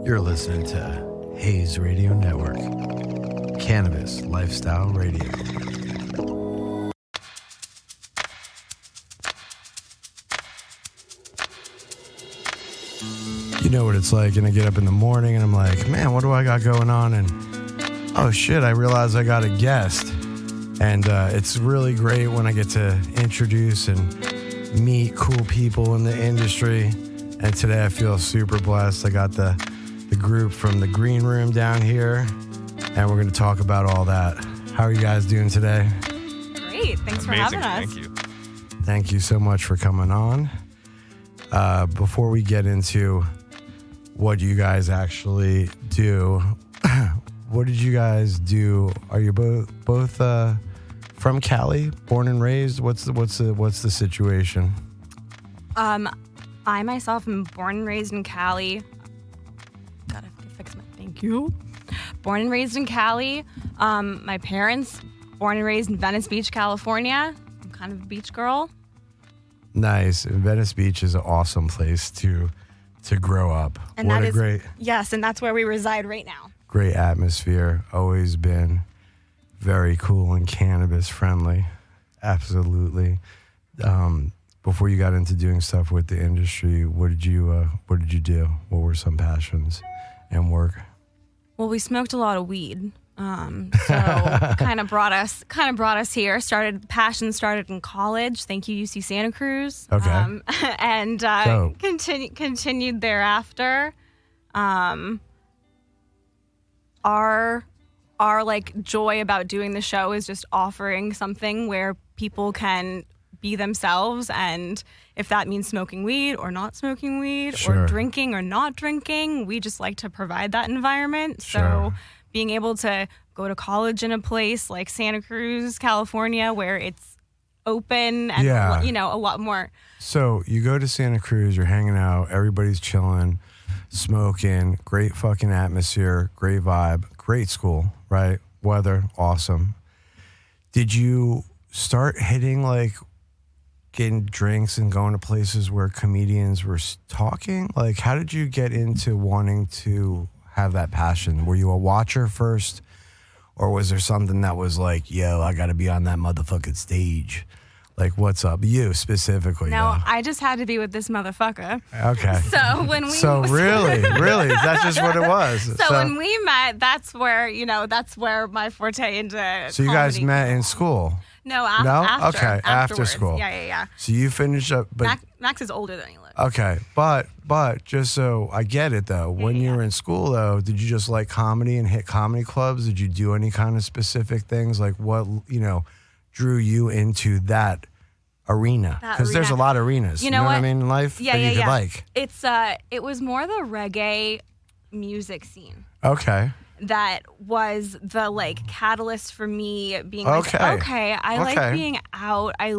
You're listening to Haze Radio Network, Cannabis Lifestyle Radio. You know what it's like, and I get up in the morning and I'm like, man, what do I got going on? And oh shit, I realize I got a guest. And it's really great when I get to introduce and meet cool people in the industry. And today I feel super blessed. I got the group from the green room down here, and we're going to talk about all that. How are you guys doing today? Great. Thanks for having us. Thank you. Thank you so much for coming on. Before we get into what you guys actually do, what did you guys do? Are you both from Cali, born and raised? What's the situation? I myself am born and raised in Cali. Gotta fix my thank you. Born and raised in Cali. My parents, born and raised in Venice Beach, California. I'm kind of a beach girl. Nice. And Venice Beach is an awesome place to grow up. And what that a is, great, yes, and that's where we reside right now. great atmosphere. Always been very cool and cannabis friendly. Absolutely. Before you got into doing stuff with the industry, what did you do? What were some passions and work? Well, we smoked a lot of weed. So kind of brought us here. Passion started in college. Thank you, UC Santa Cruz. Okay. And continued thereafter. Our like joy about doing the show is just offering something where people can be themselves, and if that means smoking weed or not smoking weed, Sure. or drinking or not drinking, we just like to provide that environment. Sure. So being able to go to college in a place like Santa Cruz, California, where it's open and Yeah. a lot more. So you go to Santa Cruz, you're hanging out, everybody's chilling, smoking, great fucking atmosphere, great vibe, great school, right? Weather, awesome. Did you start hitting like getting drinks and going to places where comedians were talking? Like, how did you get into wanting to have that passion? Were you a watcher first, or was there something that was like, yo, I got to be on that motherfucking stage? Like, what's up? You specifically. No, though. I just had to be with this motherfucker. Okay. So when we really, that's just what it was. So when we met, that's where my forte into. So you guys comedy met came. in school? No, No? after. Okay, after afterwards. school. Yeah. So you finished up, but Max is older than you look. okay, but just so I get it though, when you were in school though, did you just like comedy and hit comedy clubs? Did you do any kind of specific things? Like what drew you into that arena? Because there's a lot of arenas. You know what I mean in life that you could like. It was more the reggae music scene. Okay. That was the like catalyst for me being Okay. like, okay, I like being out. I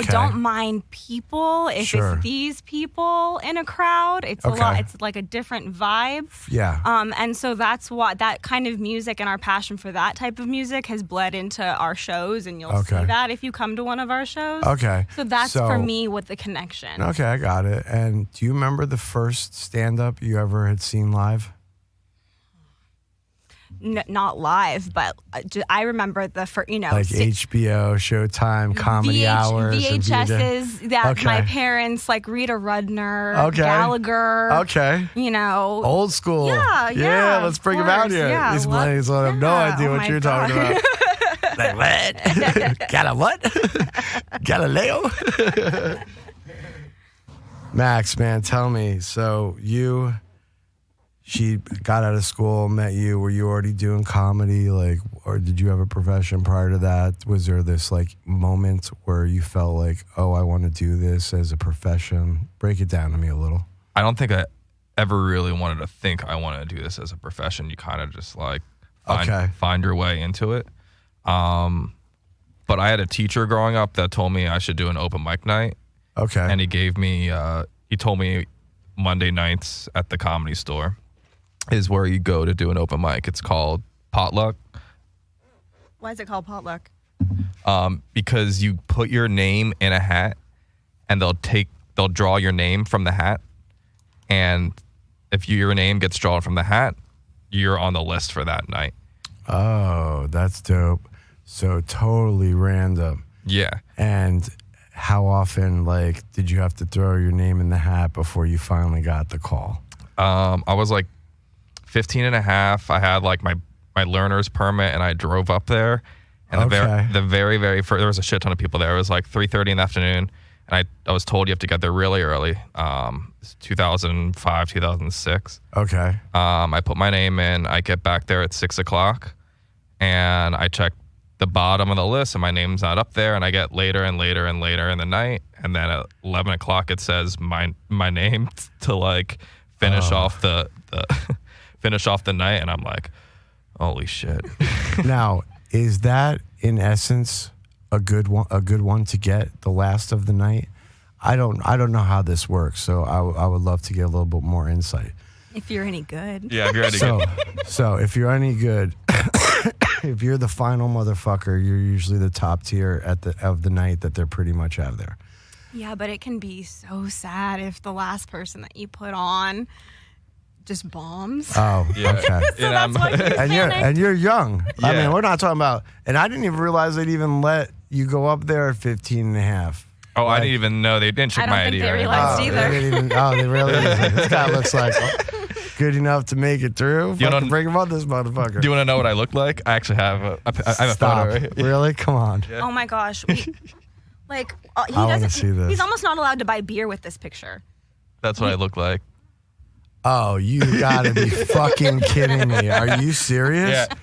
don't mind people. If Sure. it's these people in a crowd, it's a lot. It's like a different vibe. Yeah. And so that's what that kind of music and our passion for that type of music has bled into our shows, and you'll see that if you come to one of our shows. Okay. So that's for me with the connection. Okay, I got it. And do you remember the first stand-up you ever had seen live? Not live, but I remember the first, like HBO, Showtime, Comedy Hours, VHSs that my parents, like Rita Rudner, Gallagher. Okay. Old school. Yeah. Let's bring them out here. Yeah, These millennials will have no idea what you're talking about. Like what? Got a what? Galileo? Max, man, tell me. So she got out of school, met you. Were you already doing comedy, or did you have a profession prior to that? Was there this moment where you felt like, oh, I want to do this as a profession? Break it down to me a little. I don't think I ever really wanted to think I wanted to do this as a profession. You kind of just find your way into it. But I had a teacher growing up that told me I should do an open mic night. Okay. And he told me Monday nights at the Comedy Store is where you go to do an open mic. It's called Potluck. Why is it called Potluck? Because you put your name in a hat, and they'll draw your name from the hat, and if your name gets drawn from the hat, you're on the list for that night. Oh, that's dope. So totally random. Yeah. And how often, like, did you have to throw your name in the hat before you finally got the call? I was like 15 and a half. I had like my learner's permit and I drove up there. And the very first, there was a shit ton of people there. It was like 3:30 in the afternoon. And I was told you have to get there really early. 2005, 2006. Okay. I put my name in. I get back there at 6 o'clock. And I check the bottom of the list and my name's not up there. And I get later and later and later in the night. And then at 11 o'clock, it says my name to like finish off the finish off the night. And I'm like, holy shit. Now, is that in essence a good one to get the last of the night? I don't know how this works, so I would love to get a little bit more insight. If you're any good. Yeah, if you're any good. So if you're any good, if you're the final motherfucker, you're usually the top tier of the night that they're pretty much out of there. Yeah, but it can be so sad if the last person that you put on just bombs. Oh, Yeah. okay. So that's why you And you're young. I Yeah. mean, we're not talking about, and I didn't even realize they'd even let you go up there at 15 and a half. Oh, I didn't even know. They didn't check I don't my think ID. they or anything. realized either. They really didn't. This guy looks like good enough to make it through. You Fucking know- bring him on this motherfucker. Do you want to know what I look like? I actually have a Stop. photo right here. Really? Come on. Oh my gosh. He I wanna see this. He's almost not allowed to buy beer with this picture. That's what I look like. Oh, you gotta be fucking kidding me. Are you serious? Yeah.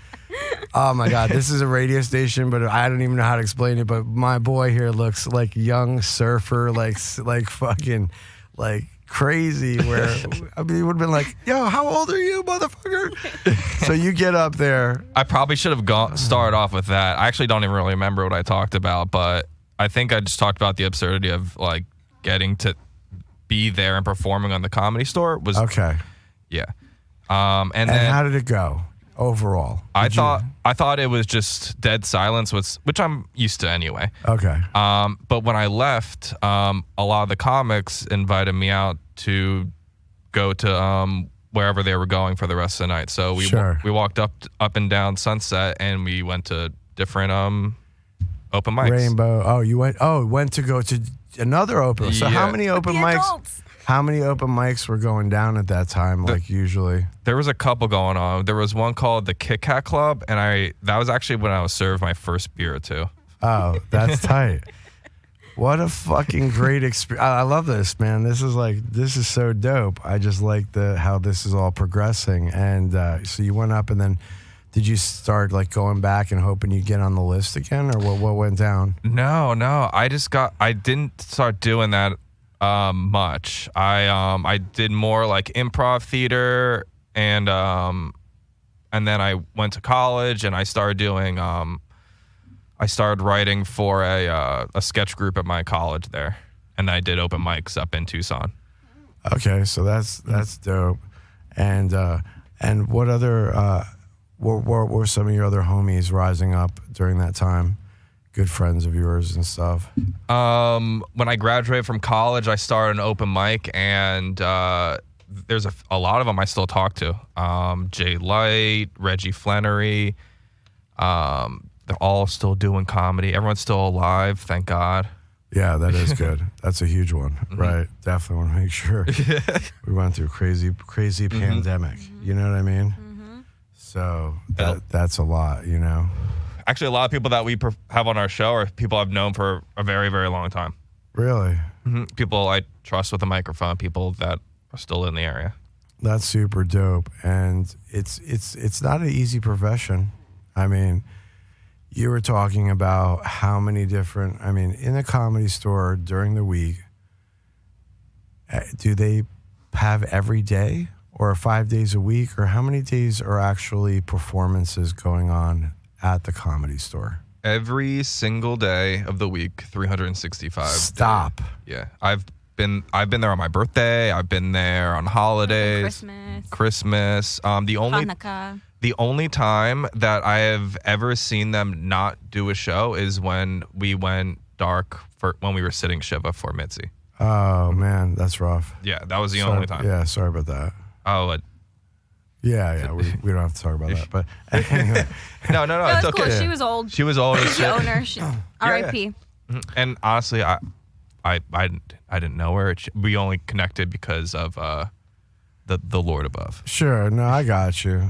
Oh my God, this is a radio station, but I don't even know how to explain it. But my boy here looks like young surfer, like fucking, like crazy. Where I mean, he would have been like, "Yo, how old are you, motherfucker?" So you get up there. I probably should have started off with that. I actually don't even really remember what I talked about, but I think I just talked about the absurdity of like getting to be there and performing on the Comedy Store. Was Okay. Yeah. And And then how did it go overall? I thought it was just dead silence, which I'm used to anyway. Okay. But when I left, a lot of the comics invited me out to go to wherever they were going for the rest of the night. So we walked up and down Sunset, and we went to different open mics. Rainbow. Oh, you went to go to another open. So how Yeah. many open The mics? adults. How many open mics were going down at that time? Like usually. There was a couple going on. There was one called the Kit Kat Club, and that was actually when I was served my first beer too. Oh, that's tight. What a fucking great experience. I love this, man. This is so dope. I just like how this is all progressing. And so you went up, and then did you start like going back and hoping you'd get on the list again, or what went down? No. I didn't start doing that much. I did more like improv theater, and then I went to college and I started doing I started writing for a sketch group at my college there, and I did open mics up in Tucson. Okay, so that's dope. And what other what were some of your other homies rising up during that time? Good friends of yours and stuff. When I graduated from college, I started an open mic, and there's a lot of them I still talk to. Jay Light, Reggie Flannery. They're all still doing comedy. Everyone's still alive, thank God. Yeah, that is good. That's a huge one, right? Definitely want to make sure. We went through crazy pandemic. You know what I mean? So that's a lot, you know? Actually, a lot of people that we have on our show are people I've known for a very, very long time. Really? People I trust with a microphone, people that are still in the area. That's super dope. And it's not an easy profession. I mean, you were talking about how many different, in a Comedy Store during the week, do they have every day or 5 days a week, or how many days are actually performances going on at the Comedy Store? Every single day of the week, 365. Stop. Yeah. I've been there on my birthday. I've been there on holidays. Christmas. Hanukkah. The only time that I have ever seen them not do a show is when we went dark when we were sitting Shiva for Mitzi. Oh, man, that's rough. Yeah, that was the only time. Yeah, sorry about that. Oh, Yeah, we don't have to talk about that. But anyway. no, No, it's it's okay. cool. She was old. She was old as She's the shit. owner. She, R.I.P. And honestly, I didn't know her. We only connected because of the Lord above. Sure. No, I got you.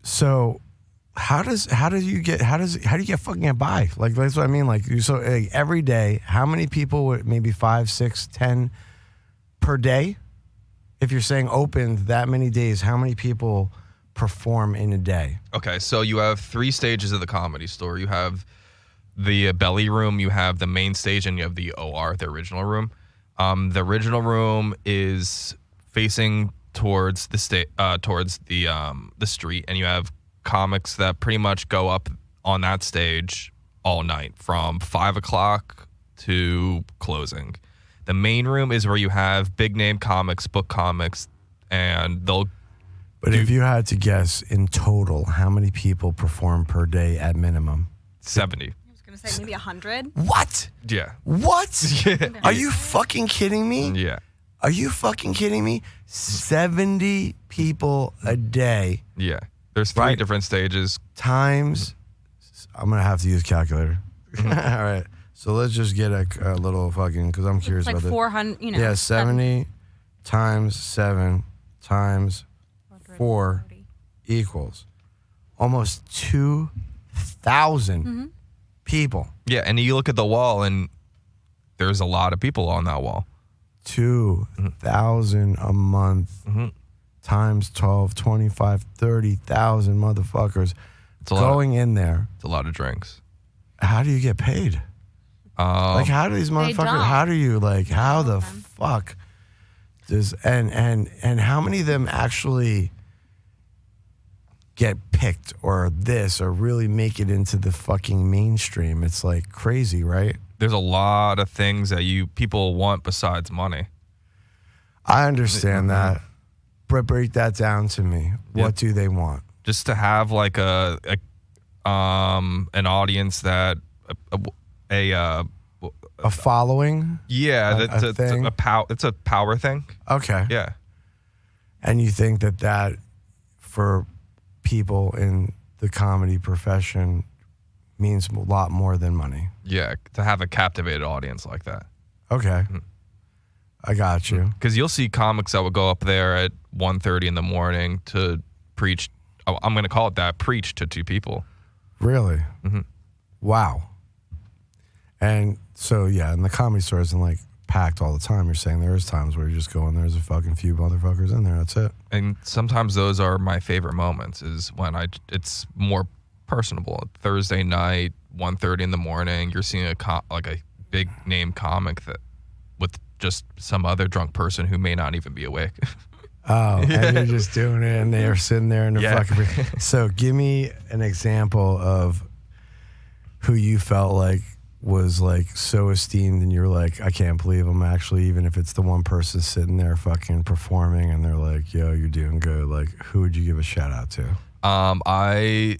So how do you get fucking by? Like, that's what I mean. Like, every day, how many people would, maybe 5, 6, 10 per day? If you're saying open that many days, how many people perform in a day? Okay, so you have 3 stages of the Comedy Store. You have the belly room, you have the main stage, and you have the OR, the original room. The original room is facing towards the street, and you have comics that pretty much go up on that stage all night from 5 o'clock to closing. The main room is where you have big name comics, book comics, and they'll. But if you had to guess in total, how many people perform per day at minimum? 70. I was going to say maybe 100. What? Yeah. What? Are you fucking kidding me? Yeah. Are you fucking kidding me? 70 people a day Yeah. There's 3 Right. different stages. times. I'm going to have to use calculator. All right. So let's just get a little fucking, because I'm curious It's like about 400, you know. Yeah, 70 times 7 times 4 equals almost 2,000 people. Yeah, and you look at the wall, and there's a lot of people on that wall. 2,000 a month times 12, 25, 30,000 motherfuckers It's a lot. going in there. It's a lot of drinks. How do you get paid? Like, how do these motherfuckers? don't. How do you how the fuck does and how many of them actually get picked or this or really make it into the fucking mainstream? It's like crazy, right? There's a lot of things that people want besides money. I understand that, but break that down to me. What do they want? Just to have like an audience that A following? yeah, A thing? it's a power thing. Okay. Yeah. And you think that for people in the comedy profession means a lot more than money? Yeah, to have a captivated audience like that. Okay. I got you. Because you'll see comics that will go up there at 1:30 in the morning to preach. Oh, I'm going to call it that, preach to 2 people. Really? Wow. And so, yeah, and the Comedy Store isn't like packed all the time. You're saying there is times where you just go in, there's a fucking few motherfuckers in there. That's it. And sometimes those are my favorite moments is when it's more personable. Thursday night, 1:30 in the morning, you're seeing a big name comic that with just some other drunk person who may not even be awake. Oh, and you're just doing it, and they're sitting there in the fucking. So, give me an example of who you felt like was like so esteemed, and you're like, I can't believe I'm actually, even if it's the one person sitting there fucking performing, and they're like, yo, you're doing good. Like, who would you give a shout out to?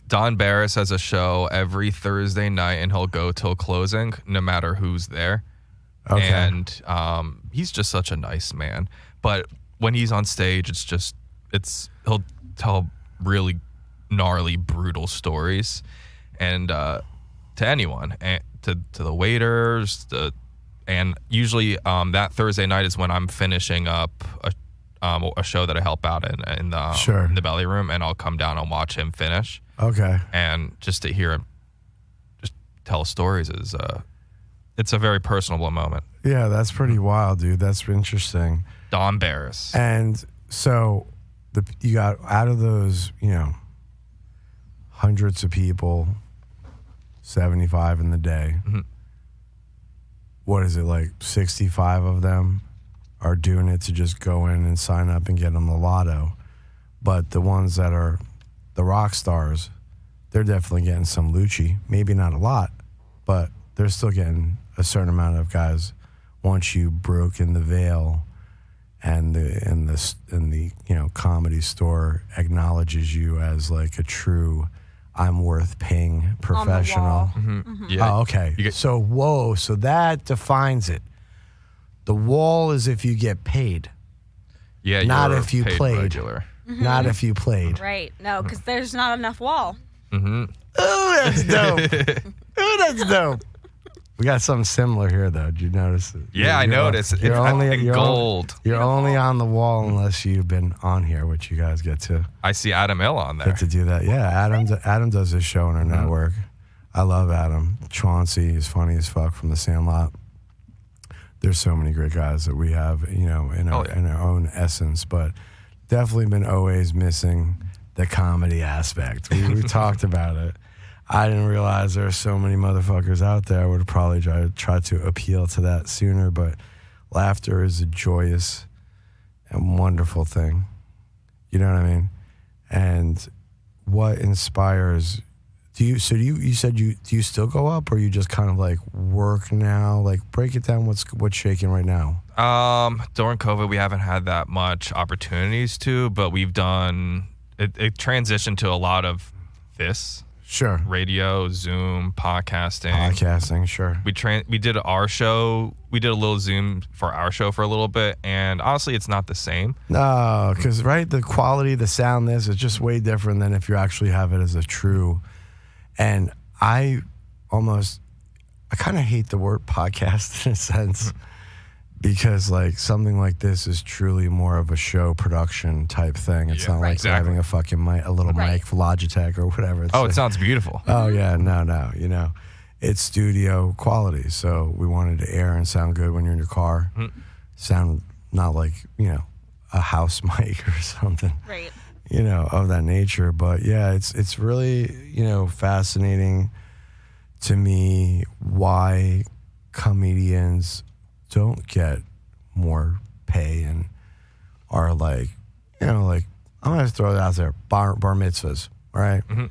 Don Barris has a show every Thursday night, and he'll go till closing, no matter who's there. Okay. And he's just such a nice man. But when he's on stage, he'll tell really gnarly, brutal stories, and to anyone, and to the waiters, and usually that Thursday night is when I'm finishing up a show that I help out in the belly room, and I'll come down and watch him finish. Okay. And just to hear him just tell stories is it's a very personable moment. Yeah, that's pretty wild, dude. That's interesting. Don Barris. And so you got out of those, hundreds of people, 75 in the day. What is it, like 65 of them are doing it to just go in and sign up and get them the lotto. But the ones that are the rock stars, they're definitely getting some Lucci. Maybe not a lot, but they're still getting a certain amount of guys. Once you broke in the veil and the Comedy Store acknowledges you as like a true, I'm worth paying professional. Yeah. Oh, okay. So that defines it. The wall is if you get paid. Yeah, not you're if you paid played. regular. Not if you played. Right. No, because there's not enough wall. Mm-hmm. Oh, that's dope. Oh, that's dope. We got something similar here, though. Did you notice it? Yeah, I noticed. It's gold. You're only on the wall unless you've been on here, which you guys get to. I see Adam L on there. Get to do that. Yeah, Adam does this show on our network. I love Adam. Chauncey is funny as fuck from The Sandlot. There's so many great guys that we have, in our own essence, but definitely been always missing the comedy aspect. We talked about it. I didn't realize there are so many motherfuckers out there. I would have probably tried to appeal to that sooner, but laughter is a joyous and wonderful thing. You know what I mean? And what inspires... Do you still go up, or you just kind of like work now? Like, break it down. What's shaking right now? During COVID, we haven't had that much opportunities to, but we've done it transitioned to a lot of this. Sure. Radio, Zoom, podcasting. Podcasting, sure. We did our show. We did a little Zoom for our show for a little bit, and honestly, it's not the same. No, because the quality, the sound, is just way different than if you actually have it as a true. And I kind of hate the word podcast in a sense, because like something like this is truly more of a show production type thing. It's not like having a fucking mic, a little mic for Logitech or whatever. It sounds beautiful. Oh yeah, no, it's studio quality. So we wanted to air and sound good when you're in your car, sound not like a house mic or something. Right. Of that nature. But yeah, it's really, fascinating to me why comedians don't get more pay and are like, I'm gonna throw it out there, bar mitzvahs, right? Mm-hmm.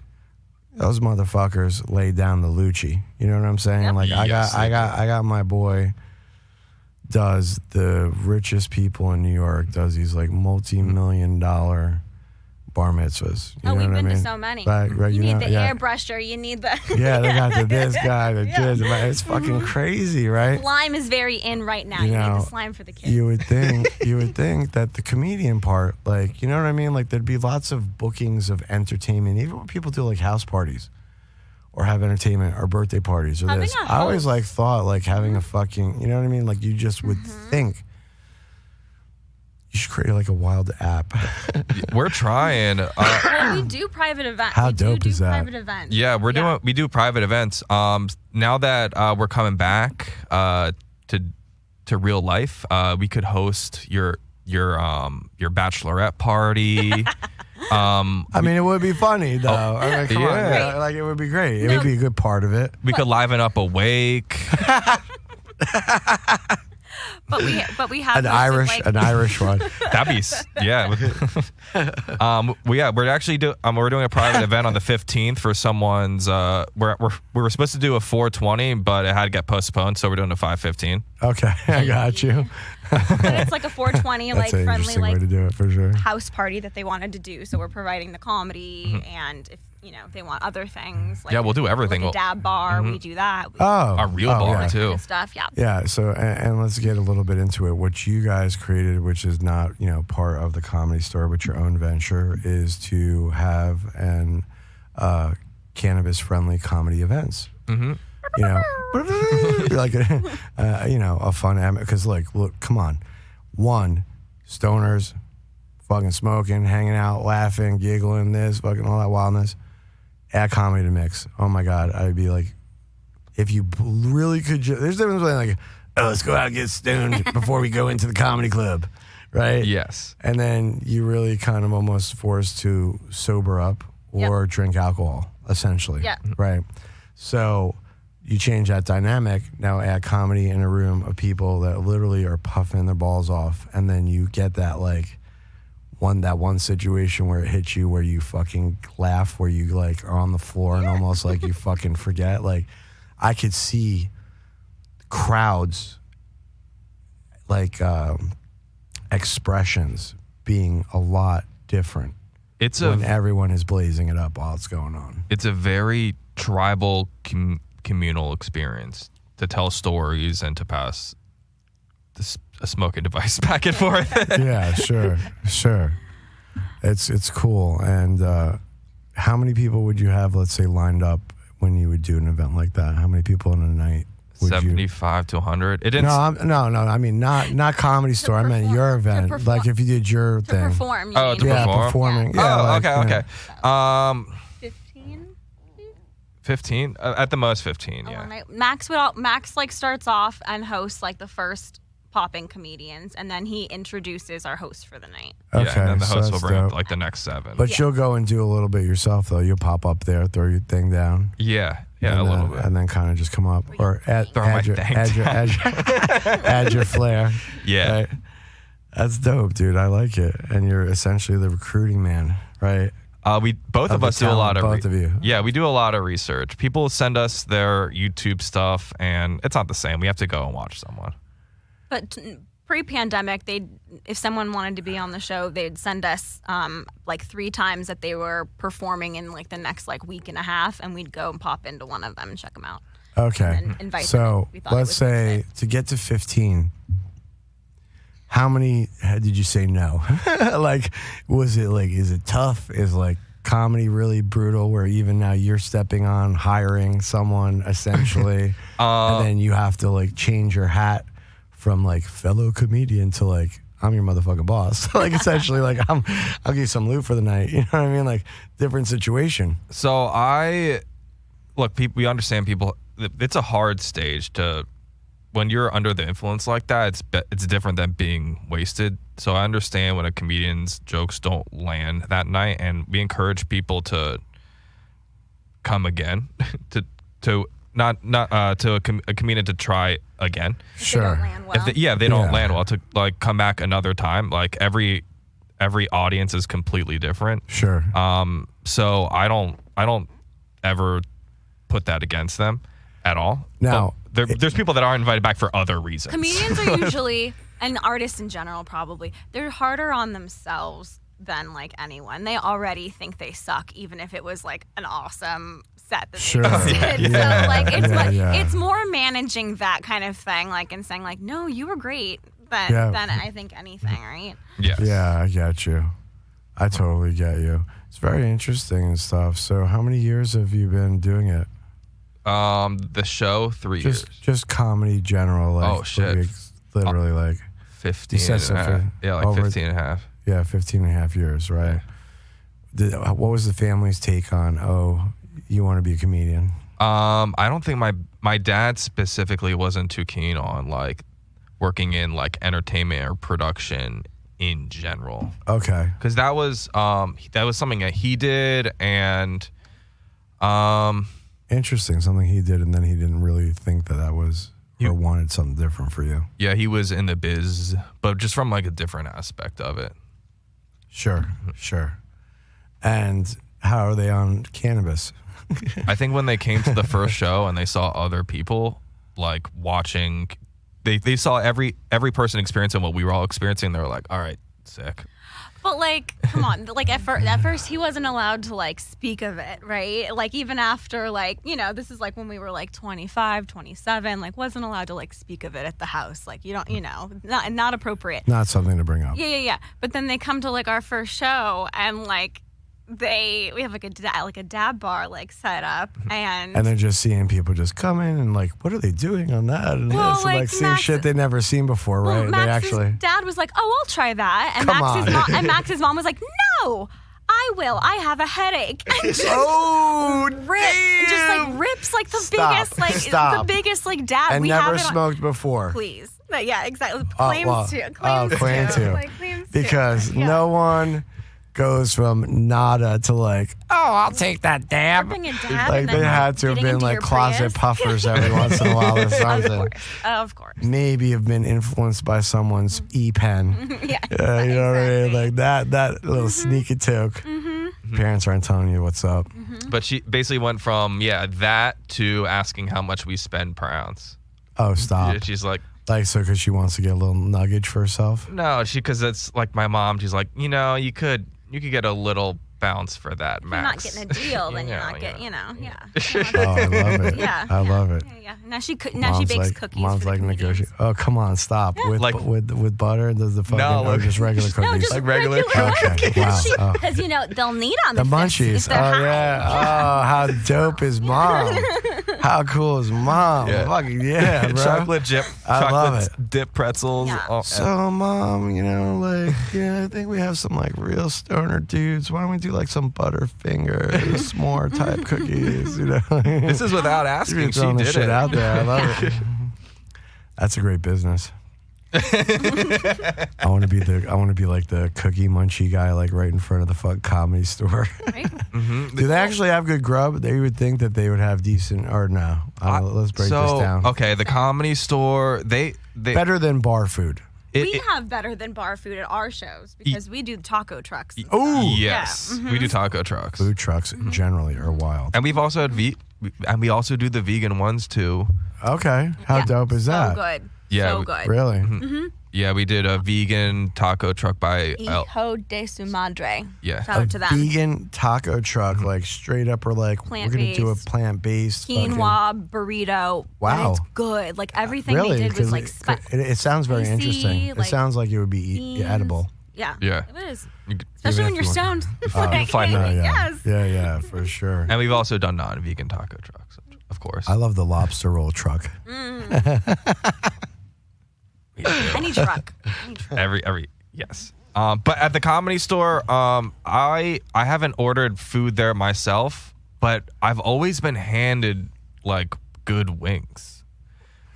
Those motherfuckers laid down the Lucci. You know what I'm saying? Yep. Like I got my boy does the richest people in New York, does these like multi-million-dollar bar mitzvahs. You know we've what been I mean? to so many. Right, you need the airbrusher. You need the... Yeah, they got this guy, the kids. It's fucking crazy, right? Slime is very in right now. You need the slime for the kids. You would think that the comedian part, like, you know what I mean? Like, there'd be lots of bookings of entertainment, even when people do like house parties or have entertainment or birthday parties or this. I always like thought like having a fucking, you know what I mean? Like, you just would think. You should create like a wild app. We're trying. We do private events. How dope is that? Private events. Yeah, we do private events. Now that we're coming back to real life, we could host your bachelorette party. I mean, it would be funny though. I mean, come on, like it would be great. It would be a good part of it. We could liven up a wake. But we have an Irish one. That'd be we're actually we're doing a private event on the 15th for someone's. We were supposed to do a 420, but it had to get postponed, so we're doing a 515. Okay, I got you. But it's like a 420, like friendly, like way to do it for sure. House party that they wanted to do. So we're providing the comedy, and if they want other things, like we'll do everything. Like a dab bar, we do that. A real bar too. Kind of stuff, yeah. Yeah. So and let's get a little bit into it. What you guys created, which is not part of the Comedy Store, but your own venture, is to have an cannabis friendly comedy events. Mm-hmm. Like a fun because look, come on, stoners, fucking smoking, hanging out, laughing, giggling, this fucking all that wildness. Add comedy to mix. Oh my god, I'd be like, if you really could. There's a difference between like, let's go out and get stoned before we go into the comedy club, right? Yes. And then you really kind of almost forced to sober up or drink alcohol, essentially. Yeah. Right. So you change that dynamic. Now add comedy in a room of people that literally are puffing their balls off, and then you get that like one situation where it hits you, where you fucking laugh, where you like are on the floor and almost like you fucking forget. Like, I could see crowds like expressions being a lot different. When everyone is blazing it up while it's going on. It's a very tribal communal experience to tell stories and to pass a smoking device back and forth. Yeah, sure. It's cool. And how many people would you have, let's say, lined up when you would do an event like that? How many people in a night? 75 to 100. It didn't. No. I mean, not Comedy Store. I meant your event. Like if you did your thing. To perform. To perform? Performing. Yeah. Yeah, Okay. 15. 15 at the most 15. Yeah. Max like starts off and hosts like the first popping comedians, and then he introduces our host for the night. Okay, Yeah, and then the host will that's bring up dope. like the next 7. But you'll go and do a little bit yourself, though. You'll pop up there, throw your thing down. Yeah, and a then, little bit. and then kind of just come up or add your flair. Yeah. Right? That's dope, dude. I like it. And you're essentially the recruiting man, right? We both of us do a lot of both of you. Yeah, we do a lot of research. People send us their YouTube stuff, and it's not the same. We have to go and watch someone. But pre-pandemic, if someone wanted to be on the show, they'd send us like 3 times that they were performing in like the next like week and a half, and we'd go and pop into one of them and check them out. Okay. And invite them so if we thought it let's was say fit. to get to 15, how many did you say no? Like, was it like, is it tough? Is like comedy really brutal where even now you're stepping on hiring someone essentially and then you have to like change your hat from like fellow comedian to like I'm your motherfucking boss. Like essentially like I'll give you some loot for the night. You know what I mean? Like different situation. So we understand people. It's a hard stage to when you're under the influence like that. It's different than being wasted. So I understand when a comedian's jokes don't land that night, and we encourage people to come again to a comedian to try again. If they don't land well. If they don't land well, to like come back another time. Like every audience is completely different. Sure. So I don't ever put that against them at all. Now, there's people that are invited back for other reasons. Comedians are usually, and artists in general probably, they're harder on themselves than like anyone. They already think they suck, even if it was like an awesome set that Sure. they just did. Yeah. So like Yeah. it's more managing that kind of thing, like and saying like, no, you were great than I think anything, right? Yes. Yeah, I get you. I totally get you. It's very interesting and stuff. So how many years have you been doing it? The show 3 years. Just comedy general. Like, Oh, shit. Literally like 15 You said and a half. something Yeah, like over- 15 and a half. 15 and a half years, right? What was the family's take on, you want to be a comedian? I don't think my dad specifically wasn't too keen on like working in like entertainment or production in general. Okay. Because that was something that he did, and Interesting. Something he did, and then he didn't really think that was or wanted something different for you. yeah, he was in the biz, but just from like a different aspect of it. Sure. And how are they on cannabis? I think when they came to the first show and they saw other people like watching, they saw every person experiencing what we were all experiencing. They were like, all right, sick. But like, come on, like at first he wasn't allowed to like speak of it, right? Like even after like, this is like when we were like 25, 27, like wasn't allowed to like speak of it at the house. Like you don't, not appropriate. Not something to bring up. Yeah. But then they come to like our first show and like we have like a dab bar like set up and they're just seeing people just come in and like, what are they doing on that? And Well, it's like seeing Max- shit they've never seen before, right? Well, Max's dad was like, "Oh, I'll try that," and Max's mom was like, "No, I will. I have a headache." And just rips like the biggest like dab and we never have smoked before. Please, yeah, exactly. Claim to. Like, claims Because to. Yeah. no one goes from nada to like, I'll take that dab. Ripping a dab Like and they then had to have getting been into like your closet Prius. puffers every once in a while or something. Of course. Maybe have been influenced by someone's e-pen. Yeah. You know what I mean? Exactly. Like that little sneaky toke. Parents aren't telling you what's up. But she basically went from that to asking how much we spend per ounce. Oh, stop. Yeah, she's like, so because she wants to get a little nuggage for herself? no, because it's like my mom. She's like, you could get a little bounce for that If you're not max. getting a deal, then you're not getting, Oh, I love it. Yeah. I love it. Yeah. Now she bakes cookies. Mom's for the like comedians. negotiate. Oh, come on, stop. Yeah. With butter? Does the fucking or just regular cookies? No, just Like regular Okay. Wow. Oh. Because they'll need on The the fists munchies. if they're Oh high. yeah. Oh, how dope is mom? How cool is mom? Yeah. Fucking yeah, bro. Chocolate dip, I love chocolate dip pretzels. Yeah. Oh, So mom, I think we have some like real stoner dudes. Why don't we do like some Butterfinger, s'more type cookies? this is without You're asking. She throwing this did shit it. out there. I love it. That's a great business. I want to be like the cookie munchie guy, like right in front of the fuck Comedy Store. Right? Do they actually have good grub? They would think that they would have decent, or no? I don't know, let's break this down. Okay, the Comedy Store, they Better than bar food. We have better than bar food at our shows because we do taco trucks. Oh, yes, Yeah. we do taco trucks, food trucks generally are wild. and we've also had and we also do the vegan ones too. Okay, how dope is that? So good. Yeah, So good. Really? Yeah, we did a vegan taco truck by Hijo de su madre. Yeah. Shout out to them. Vegan taco truck, like straight up, or like we're gonna do a Plant-based. plant-based Quinoa burrito. Wow. And it's good. Like everything Really? they did was 'Cause like it sounds very spicy, interesting. It like sounds like it would be beans. edible. Yeah. Yeah. It is. You- Especially when if you're you stoned. fine. Yeah, Yes. yeah, for sure. And we've also done non-vegan taco trucks, of course. I love the lobster roll truck. Any truck. Every yes. But at the Comedy Store, I haven't ordered food there myself, but I've always been handed like good wings,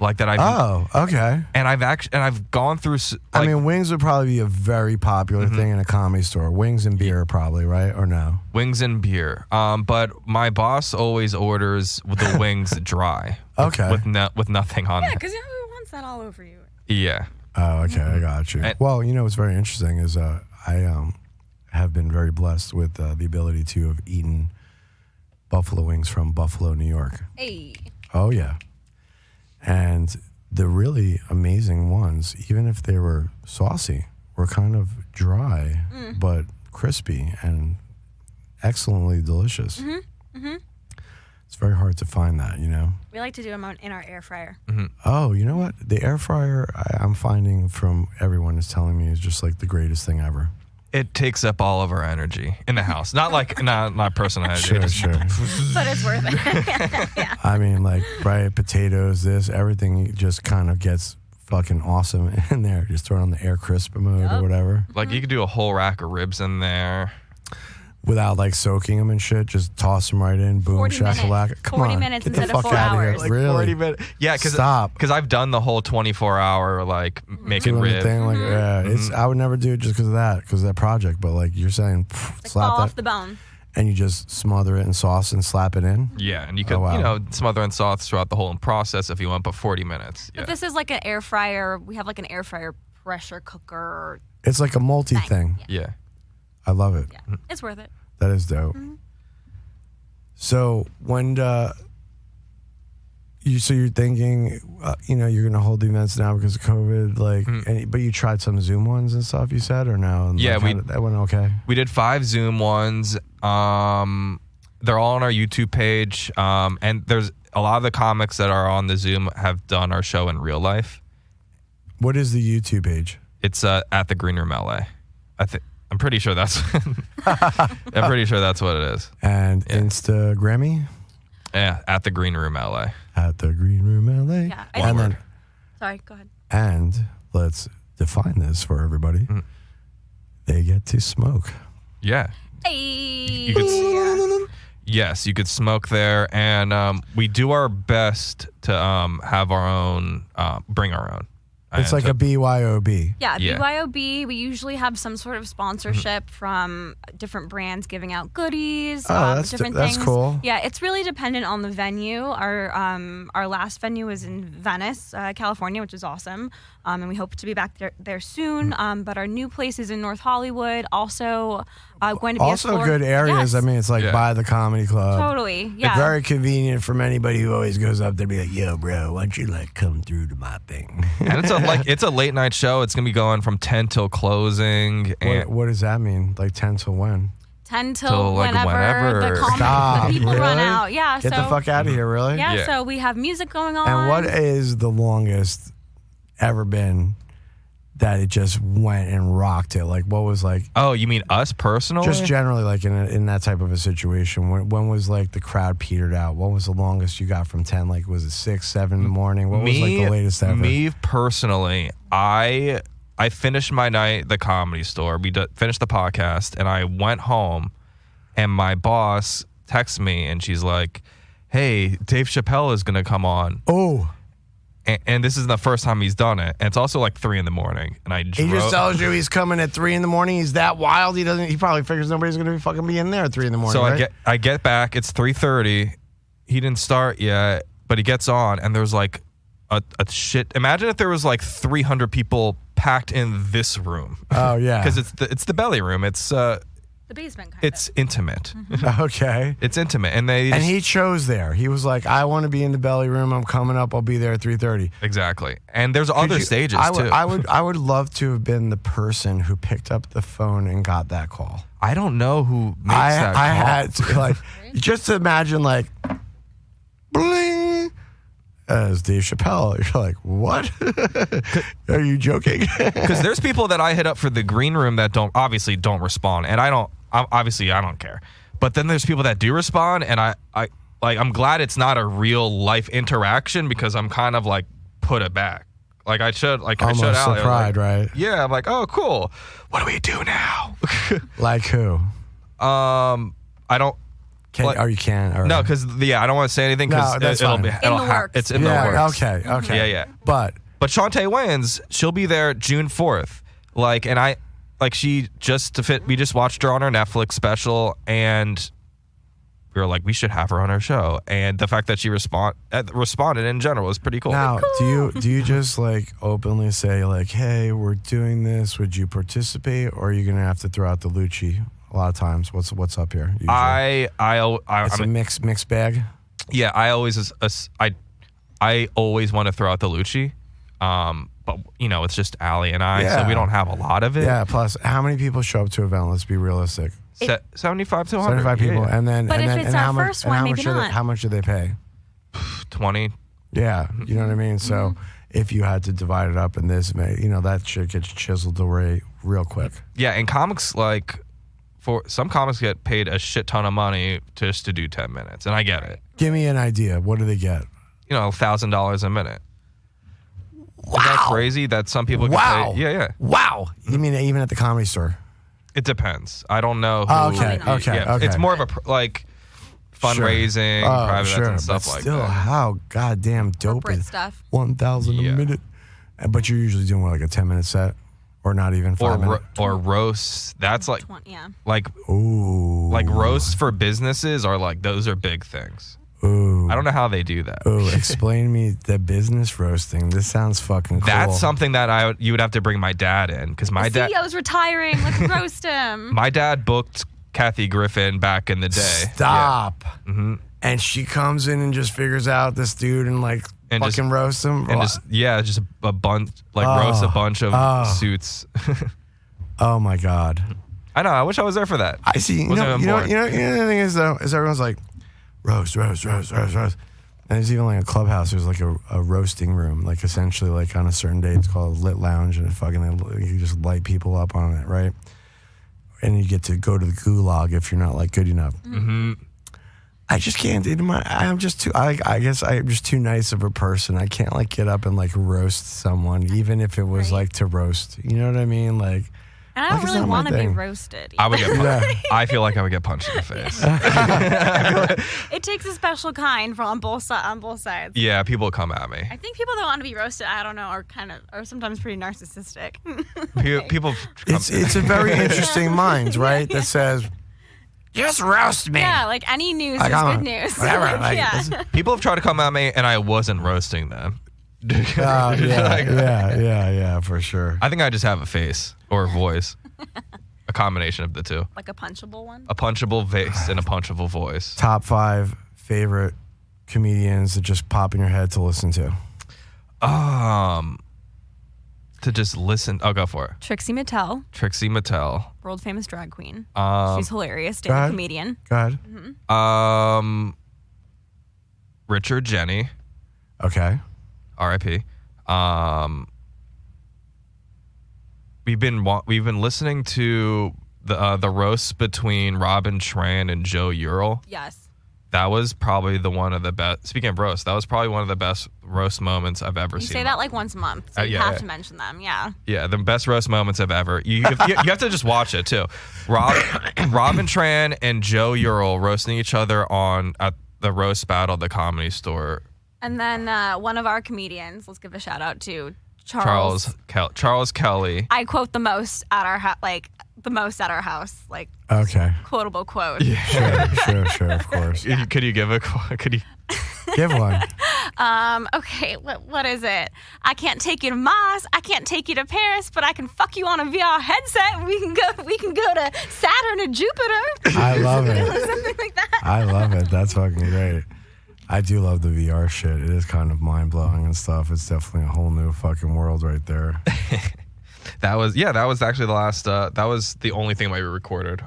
like that. Oh, okay. And I've gone through. I mean, wings would probably be a very popular thing in a Comedy Store. Wings and beer, probably, right? Or no? wings and beer. But my boss always orders the wings dry. Okay. With nothing on Yeah, it. because who wants that all over you? Yeah. Oh, okay. I got you. And- Well, what's very interesting is I have been very blessed with the ability to have eaten buffalo wings from Buffalo, New York. Hey. Oh, yeah. And the really amazing ones, even if they were saucy, were kind of dry, but crispy and excellently delicious. It's very hard to find that, We like to do them in our air fryer. Oh, you know what? The air fryer I'm finding from everyone is telling me is just like the greatest thing ever. It takes up all of our energy in the house. Not like not personal energy. Sure. But it's worth it. Yeah. I mean, like, right, potatoes, everything just kind of gets fucking awesome in there. Just throw it on the air crisp mode or whatever. Like you could do a whole rack of ribs in there. Without like soaking them and shit, just toss them right in, boom, 40 minutes. shakalaka. Come 40 on, minutes get the instead of fuck 4 out of here. hours. Like Really? 40 minutes. Yeah, Stop. Because I've done the whole 24-hour like making Doing the rib. thing, like, yeah, it's. I would never do it just because of that project. But like you're saying, Like slap fall that, off the bone. and you just smother it in sauce and slap it in. Yeah, and you could Oh, wow. smother in sauce throughout the whole process if you want, but 40 minutes. Yeah. But this is like an air fryer. We have like an air fryer pressure cooker. It's like a multi thing. Yeah. I love it. Yeah. It's worth it. That is dope. So when you're thinking, you're gonna hold the events now because of COVID, like, but you tried some Zoom ones and stuff. You said or no? And Yeah, that went okay. We did 5 Zoom ones. They're all on our YouTube page. And there's a lot of the comics that are on the Zoom have done our show in real life. What is the YouTube page? It's at the Green Room LA. I'm pretty sure that's. I'm pretty sure that's what it is. And Instagrammy Yeah, at the Green Room LA. at the Green Room LA. Yeah, I and think- then, Sorry, go ahead. and let's define this for everybody. They get to smoke. Yeah. Hey. You could, yes, you could smoke there, and we do our best to have our own, bring our own. It's like a BYOB. Yeah, Yeah. BYOB, we usually have some sort of sponsorship from different brands giving out goodies, Oh, that's different that's things. cool. Yeah, it's really dependent on the venue. Our last venue was in Venice, California, which is awesome, and we hope to be back there soon. But our new place is in North Hollywood, also going to be Also good areas. Yes. I mean, it's like Yeah. by the comedy club. Totally, yeah. Very convenient from anybody who always goes up there and be like, yo, bro, why don't you like come through to my thing? And it's a late night show. It's gonna be going from 10 till closing. And What does that mean? Like 10 till when? 10 till Till, like, whenever whenever. the people Really? run out. Yeah, Get so the fuck out of here, really? yeah, so we have music going on. And what is the longest ever been that it just went and rocked it? Like, what was like? Oh, you mean us personally? Just generally, like in that type of a situation, when was like the crowd petered out? What was the longest you got from 10? Like, was it 6, 7 in the morning? What was like the latest ever? Me personally, I finished my night at the Comedy Store. We finished the podcast, and I went home, and my boss texted me, and she's like, "Hey, Dave Chappelle is gonna come on." Oh. And this is the first time he's done it. And it's also like 3 a.m. And I He just tells you he's coming at 3 a.m. He's that wild. He probably figures nobody's going to fucking be in there at 3 a.m. So right? I get back. It's 3:30. He didn't start yet, but he gets on, and there's like a shit. Imagine if there was like 300 people packed in this room. Oh yeah, because it's the belly room. It's the basement kind it's of. intimate. Okay. It's intimate, and he chose there. He was like, I want to be in the belly room. I'm coming up. I'll be there at 3:30. Exactly. And there's other stages too. I would love to have been the person who picked up the phone and got that call. I don't know who makes that call. I had to, like, just imagine like, bling. As Dave Chappelle, you're like, what? Are you joking? Because there's people that I hit up for the green room that don't respond, and I don't care. But then there's people that do respond, and I'm glad it's not a real life interaction, because I'm kind of like put it back. Like I should almost out. the pride, right? Yeah, I'm like, oh cool. What do we do now? Like who? I don't. You can? Or, no, because I don't want to say anything because that's it'll fine. be In the works. it's in the works. Okay. Yeah. But Shantae Wayans, she'll be there June 4th. Like, and we just watched her on her Netflix special, and we were like, we should have her on our show. And the fact that she responded in general was pretty cool. now, do you just like openly say like, hey, we're doing this, would you participate, or are you gonna have to throw out the Lucci? A lot of times, what's up here? Usually? It's a mixed bag. Yeah, I always want to throw out the Lucci, but it's just Allie and I, so we don't have a lot of it. Yeah. Plus, how many people show up to an event? Let's be realistic. 75 to 100. 75 people, yeah. and then But and if then, it's and our how much, first and one, how maybe much not. How much do they pay? 20. Yeah, you know what I mean. So if you had to divide it up in this, that shit gets chiseled away real quick. Yeah, and comics for some comics get paid a shit ton of money just to do 10 minutes, and I get it. Give me an idea. What do they get? $1,000 a minute. Wow. Is that crazy that some people get paid? Yeah. Wow. You mean even at the Comedy Store? It depends. I don't know who. Okay. It's more of a fundraising, private events and stuff but like still, that. how goddamn dope Corporate is stuff. 1,000 a minute? But you're usually doing like a 10-minute set, or not even 5 minutes. Or roasts. That's like 20, yeah. like roasts for businesses are like, those are big things. Ooh. I don't know how they do that. Ooh, explain me the business roasting. This sounds fucking cool. That's something that you would have to bring my dad in, because my dad. CEO's retiring. Let's roast him. My dad booked Kathy Griffin back in the day. Stop. Yeah. Mm-hmm. And she comes in and just figures out this dude and fucking roast him. And just a bunch, roast a bunch of suits. Oh my God. I know. I wish I was there for that. I see. You know the thing is though, is everyone's like, roast. And there's even like a clubhouse. There's like a roasting room, like essentially like on a certain day, it's called a lit lounge, and you just light people up on it, right? And you get to go to the gulag if you're not like good enough. Mm-hmm. I just can't. I'm just too. I guess I'm just too nice of a person. I can't like get up and like roast someone, even if it was like to roast. You know what I mean? Like. And I don't really want to be roasted. I would get I feel like I would get punched in the face. It takes a special kind on both sides. Yeah, people come at me. I think people that want to be roasted, I don't know, are sometimes pretty narcissistic. People. It's a very interesting mind, right? That says, just roast me. Yeah, like any news is good news. Whatever. People have tried to come at me, and I wasn't roasting them. Yeah, for sure. I think I just have a face or a voice, a combination of the two. Like a punchable one. A punchable face and a punchable voice. Top 5 favorite comedians that just pop in your head to listen to. to just listen. I'll go for it. Trixie Mattel, Trixie Mattel. world famous drag queen. Um, She's hilarious, stand-up comedian. Go ahead. Richard Jenny, Okay. R.I.P. We've been listening to the roast between Robin Tran and Joe Ural. Yes. That was probably one of the best. Speaking of roast, that was probably one of the best roast moments I've ever You seen. say that like once a month, so you yeah, have yeah. to mention them. Yeah. Yeah, the best roast moments I've ever. You have to just watch it too. Robin Tran and Joe Ural roasting each other at the roast battle at the Comedy Store. And then one of our comedians, let's give a shout out to Charles Kelly. I quote the most at our house, Okay. quotable quote. Yeah. Sure, of course. Yeah. Could you give Give one. Okay, what is it? I can't take you to Mars, I can't take you to Paris, but I can fuck you on a VR headset. We can go to Saturn and Jupiter. I love it. Something like that. I love it. That's fucking great. I do love the VR shit. It is kind of mind-blowing and stuff. It's definitely a whole new fucking world right there. That was actually the last. That was the only thing that we recorded.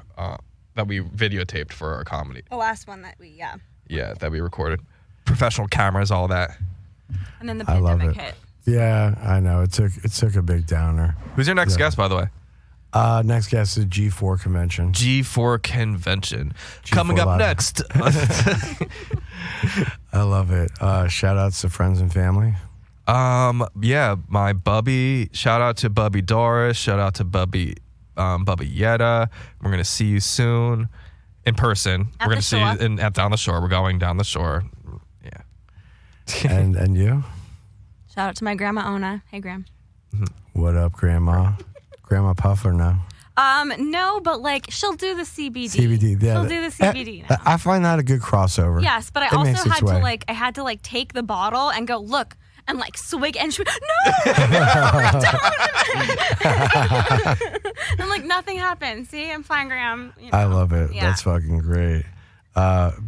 That we videotaped for our comedy. The last one that we Yeah, that we recorded. Professional cameras, all that. And then the I love pandemic it. hit. Yeah, I know. It took a big downer. Who's your next guest, by the way? Next guest is G4 Convention. G4 Convention. G4 Coming up Live. next. I love it. Shout outs to friends and family. Yeah, my Bubby. Shout out to Bubby Doris. Shout out to Bubby Yetta. We're gonna see you soon in person. At We're the gonna see you shore. down the shore. We're going down the shore. Yeah. And you? Shout out to my grandma Ona. Hey, Gram. What up, Grandma? Grandma Puffer now. No, but like she'll do the CBD. CBD. Yeah. She'll do the CBD now. I find that a good crossover. Yes, but I It makes also its had way. to had to take the bottle and go look and like swig and she no, I'm like nothing happened. See, I'm fine, Graham. You know. I love it. Yeah. That's fucking great.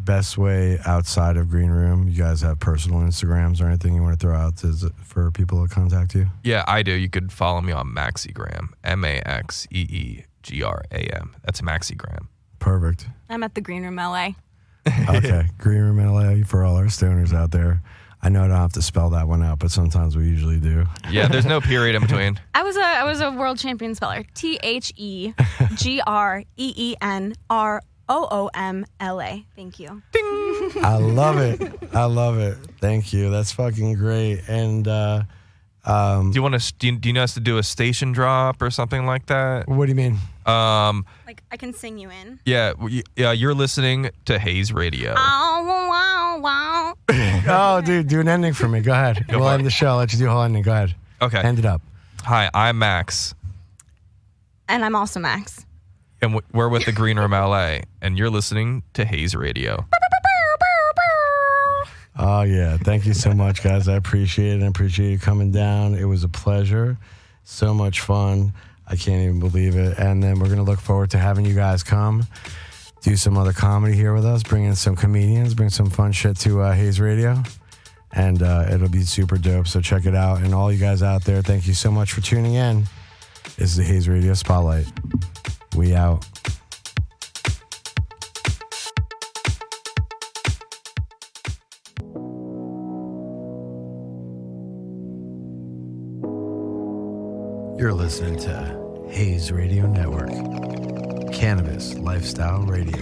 Best way outside of Green Room, you guys have personal Instagrams or anything you want to throw out for people to contact you? Yeah, I do. You could follow me on Maxigram. MAXEEGRAM. That's Maxigram. Perfect. I'm at the Green Room LA. Okay. Green Room LA for all our stoners out there. I know I don't have to spell that one out, but sometimes we usually do. Yeah, there's no period in between. I was a world champion speller. THEGREENROOMLA. Thank you. I love it. I love it. Thank you. That's fucking great. And Do you want to? Do you know us to do a station drop or something like that? what do you mean? Like I can sing you in. Yeah, you're listening to Haze Radio. Oh, wow, wow. Oh, dude, do an ending for me. Go ahead. We'll for end the show. I'll let you do a whole ending. Go ahead. Okay. End it up. Hi, I'm Max, And I'm also Max. and we're with the Green Room LA, and you're listening to Haze Radio. Oh, yeah. Thank you so much, guys. I appreciate it. I appreciate you coming down. It was a pleasure. So much fun. I can't even believe it. And then we're going to look forward to having you guys come do some other comedy here with us, bring in some comedians, bring some fun shit to Haze Radio. And it'll be super dope. So check it out. And all you guys out there, thank you so much for tuning in. This is the Haze Radio Spotlight. We out. You're listening to Haze Radio Network, Cannabis Lifestyle Radio.